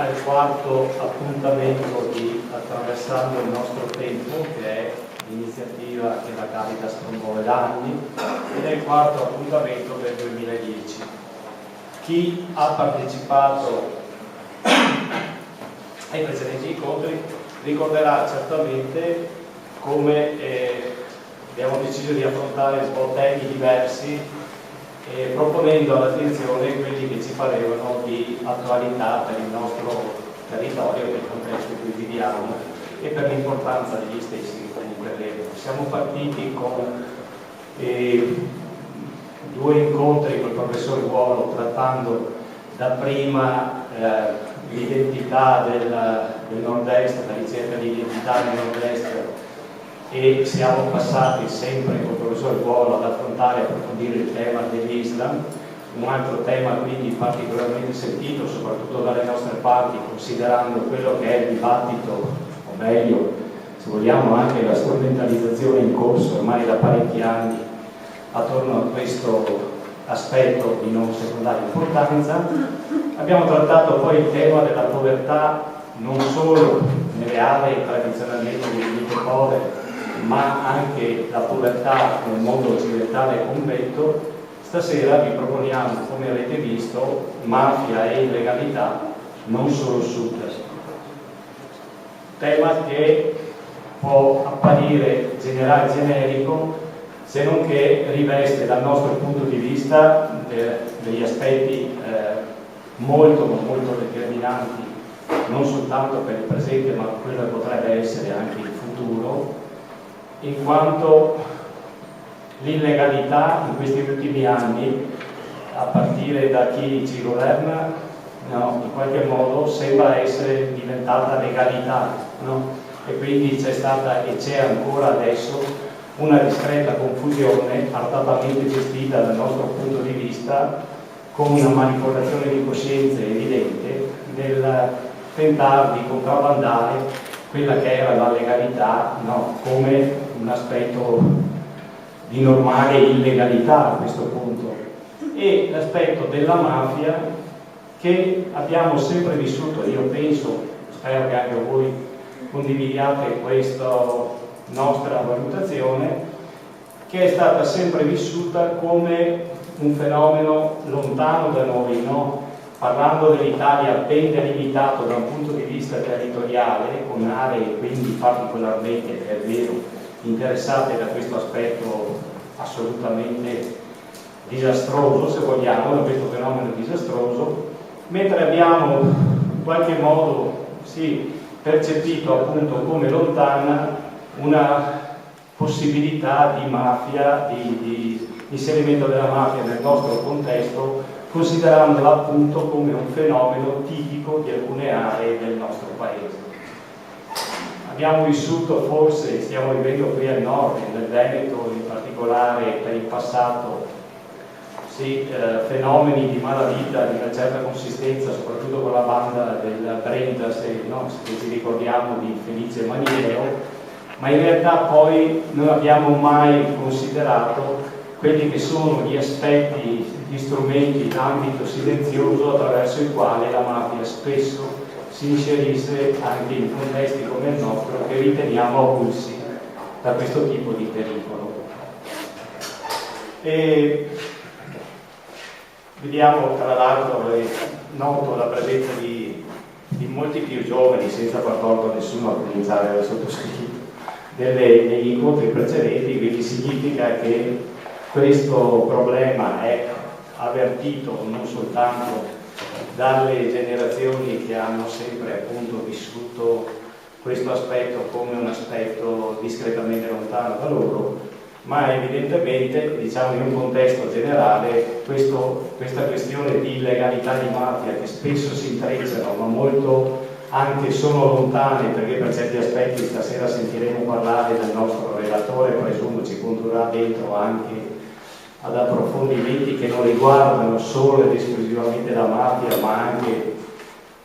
al quarto appuntamento di Attraversando il nostro tempo, che è l'iniziativa che la Caritas promuove da anni, ed è il quarto appuntamento del 2010. Chi ha partecipato ai precedenti incontri ricorderà certamente come abbiamo deciso di affrontare un po' temi diversi, proponendo all'attenzione quelli che ci parevano di attualità per il nostro territorio, per il contesto in cui viviamo e per l'importanza degli stessi che comunque avevano. Siamo partiti con due incontri con il professor Ruolo, trattando dapprima l'identità del nord-est, la ricerca di identità del nord-est, e siamo passati sempre con il professor Ruolo ad affrontare e approfondire il tema dell'Islam, un altro tema quindi particolarmente sentito soprattutto dalle nostre parti, considerando quello che è il dibattito, o meglio, se vogliamo anche la strumentalizzazione in corso ormai da parecchi anni attorno a questo aspetto di non secondaria importanza. Abbiamo trattato poi il tema della povertà non solo nelle aree tradizionalmente definite povere, ma anche la povertà nel mondo occidentale e convento. Stasera vi proponiamo, come avete visto, mafia e illegalità, non solo sud. Tema che può apparire generale generico, se non che riveste dal nostro punto di vista degli aspetti molto determinanti, non soltanto per il presente ma quello che potrebbe essere anche il futuro, in quanto l'illegalità in questi ultimi anni, a partire da chi ci governa, in qualche modo sembra essere diventata legalità, e quindi c'è stata e c'è ancora adesso una discreta confusione artatamente gestita dal nostro punto di vista, con una manipolazione di coscienze evidente nel tentare di contrabbandare quella che era la legalità come un aspetto di normale illegalità a questo punto, e l'aspetto della mafia che abbiamo sempre vissuto. Io penso, spero che anche voi condividiate questa nostra valutazione, che è stata sempre vissuta come un fenomeno lontano da noi, parlando dell'Italia ben delimitato da un punto di vista territoriale, con aree quindi particolarmente, è vero, interessate da questo aspetto assolutamente disastroso, se vogliamo, da questo fenomeno disastroso, mentre abbiamo in qualche modo percepito appunto come lontana una possibilità di mafia, di inserimento della mafia nel nostro contesto, considerandola appunto come un fenomeno tipico di alcune aree del nostro paese. Abbiamo vissuto, forse stiamo vivendo qui al nord, nel Veneto in particolare per il passato, fenomeni di malavita di una certa consistenza, soprattutto con la banda del Brenta, se ci ricordiamo di Felice Maniero, ma in realtà poi non abbiamo mai considerato quelli che sono gli aspetti, gli strumenti d'ambito silenzioso attraverso i quali la mafia spesso si inserisce anche in contesti come il nostro, che riteniamo avulsi da questo tipo di pericolo. E vediamo, tra l'altro, noto la presenza di molti più giovani, senza far torto a nessuno, a cominciare dal sottoscritto, degli incontri precedenti, quindi significa che questo problema è avvertito non soltanto dalle generazioni che hanno sempre appunto vissuto questo aspetto come un aspetto discretamente lontano da loro, ma evidentemente, diciamo, in un contesto generale questa questione di illegalità di mafia, che spesso si intrecciano ma molto anche sono lontane, perché per certi aspetti stasera sentiremo parlare del nostro relatore, presumo ci condurrà dentro anche ad approfondimenti che non riguardano solo ed esclusivamente la mafia, ma anche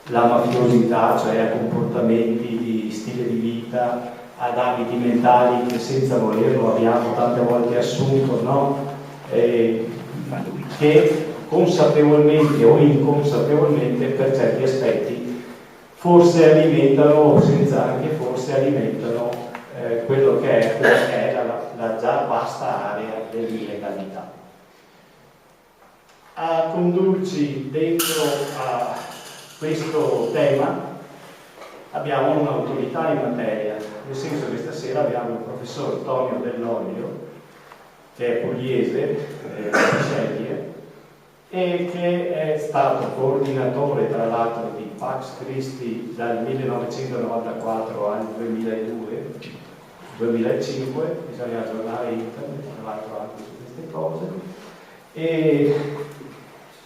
la mafiosità, cioè a comportamenti di stile di vita, ad abiti mentali che senza volerlo abbiamo tante volte assunto, che consapevolmente o inconsapevolmente per certi aspetti forse alimentano, o senza anche forse alimentano quello che è la già vasta area dell'illegalità. A condurci dentro a questo tema abbiamo un'autorità in materia, nel senso che stasera abbiamo il professor Tonio Dell'Olio, che è pugliese, di Sceglie, e che è stato coordinatore tra l'altro di Pax Christi dal 1994 al 2005, bisogna aggiornare internet tra l'altro anche su queste cose, e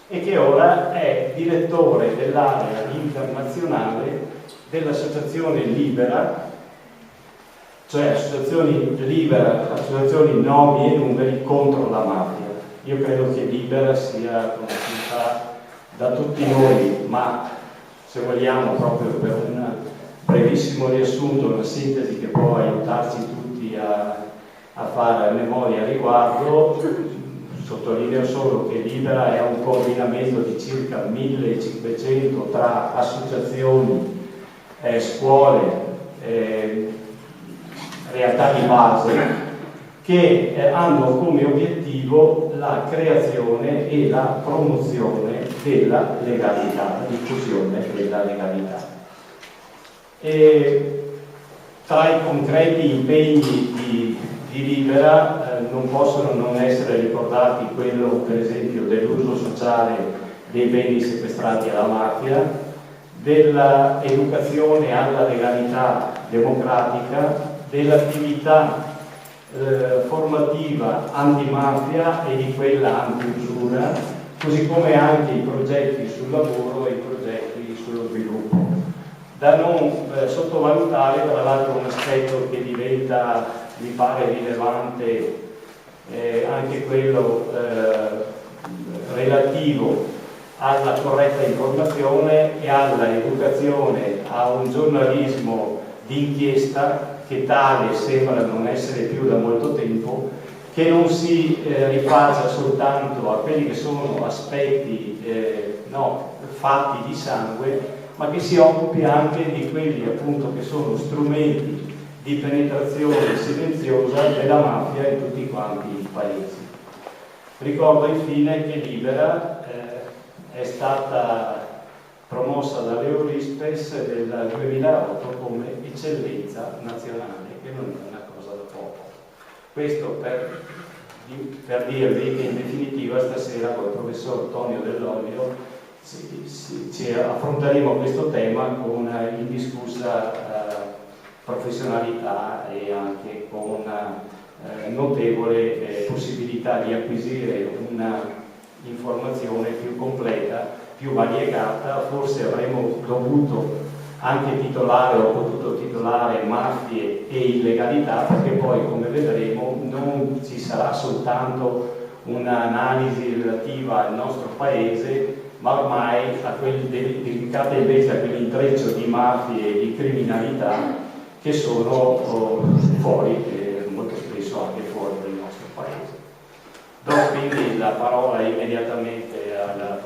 che ora è direttore dell'area internazionale dell'associazione Libera, cioè associazioni nomi e numeri contro la mafia. Io credo che Libera sia conosciuta da tutti noi, ma se vogliamo proprio per un brevissimo riassunto, una sintesi che può aiutarci tutti a fare memoria a riguardo, sottolineo solo che Libera è un coordinamento di circa 1500 tra associazioni, scuole, realtà di base che hanno come obiettivo la creazione e la promozione della legalità, la diffusione della legalità. E tra i concreti impegni di Libera non possono non essere ricordati quello per esempio dell'uso sociale dei beni sequestrati alla mafia, dell'educazione alla legalità democratica, dell'attività formativa antimafia e di quella antiusura, così come anche i progetti sul lavoro e i progetti sullo sviluppo. Da non sottovalutare tra l'altro un aspetto che diventa, mi pare rilevante, anche quello relativo alla corretta informazione e alla educazione a un giornalismo d'inchiesta che tale sembra non essere più da molto tempo, che non si rifaccia soltanto a quelli che sono aspetti, fatti di sangue, ma che si occupi anche di quelli appunto che sono strumenti di penetrazione silenziosa della mafia in tutti quanti i paesi. Ricordo infine che Libera è stata promossa dall'Eurispes del 2008 come eccellenza nazionale, che non è una cosa da poco. Questo per dirvi che in definitiva stasera con il professor Tonio Dell'Olio affronteremo questo tema con indiscussa professionalità e anche con notevole possibilità di acquisire una informazione più completa, più variegata. Forse avremmo dovuto anche titolare o potuto titolare mafie e illegalità, perché poi come vedremo non ci sarà soltanto un'analisi relativa al nostro paese, ma ormai dedicata invece a quell'intreccio di mafie e di criminalità che sono fuori, molto spesso anche fuori del nostro paese. Do quindi la parola immediatamente alla